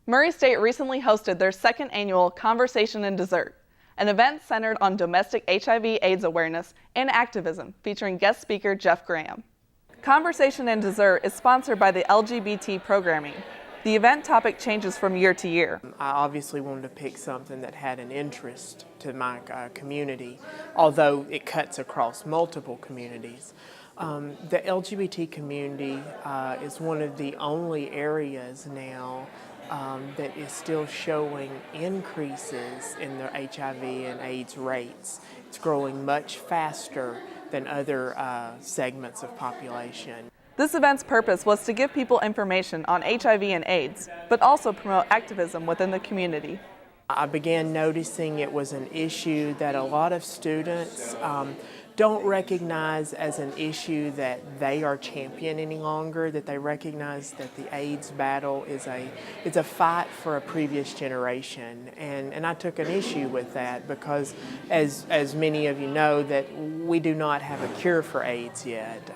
Murray State recently hosted their second annual Conversation and Dessert, an event centered on domestic HIV/AIDS awareness and activism, featuring guest speaker Jeff Graham. Conversation and Dessert is sponsored by the LGBT programming. The event topic changes from year to year. I obviously wanted to pick something that had an interest to my community, although it cuts across multiple communities. The LGBT community is one of the only areas now that is still showing increases in their HIV and AIDS rates. It's growing much faster than other segments of population. This event's purpose was to give people information on HIV and AIDS, but also promote activism within the community. I began noticing it was an issue that a lot of students don't recognize as an issue that they are championing any longer, that they recognize that the AIDS battle is a fight for a previous generation. And I took an issue with that because, as many of you know, that we do not have a cure for AIDS yet.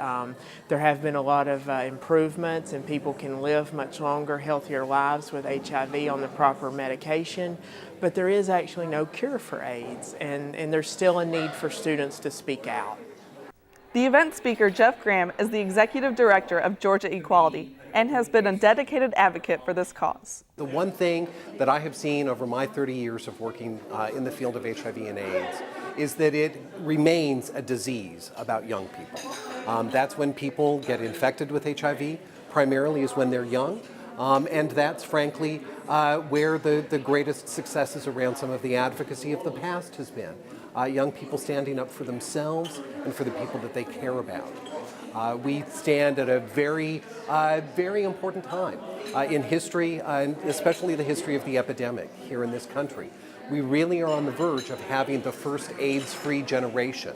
There have been a lot of improvements, and people can live much longer, healthier lives with HIV on the proper medication, but there is actually no cure for AIDS, and there's still a need for students to speak out. The event speaker, Jeff Graham, is the executive director of Georgia Equality and has been a dedicated advocate for this cause. The one thing that I have seen over my 30 years of working in the field of HIV and AIDS is that it remains a disease about young people. That's when people get infected with HIV, primarily is when they're young. And that's frankly where the greatest successes around some of the advocacy of the past has been. Young people standing up for themselves and for the people that they care about. We stand at a very important time in history, and especially the history of the epidemic here in this country. We really are on the verge of having the first AIDS-free generation.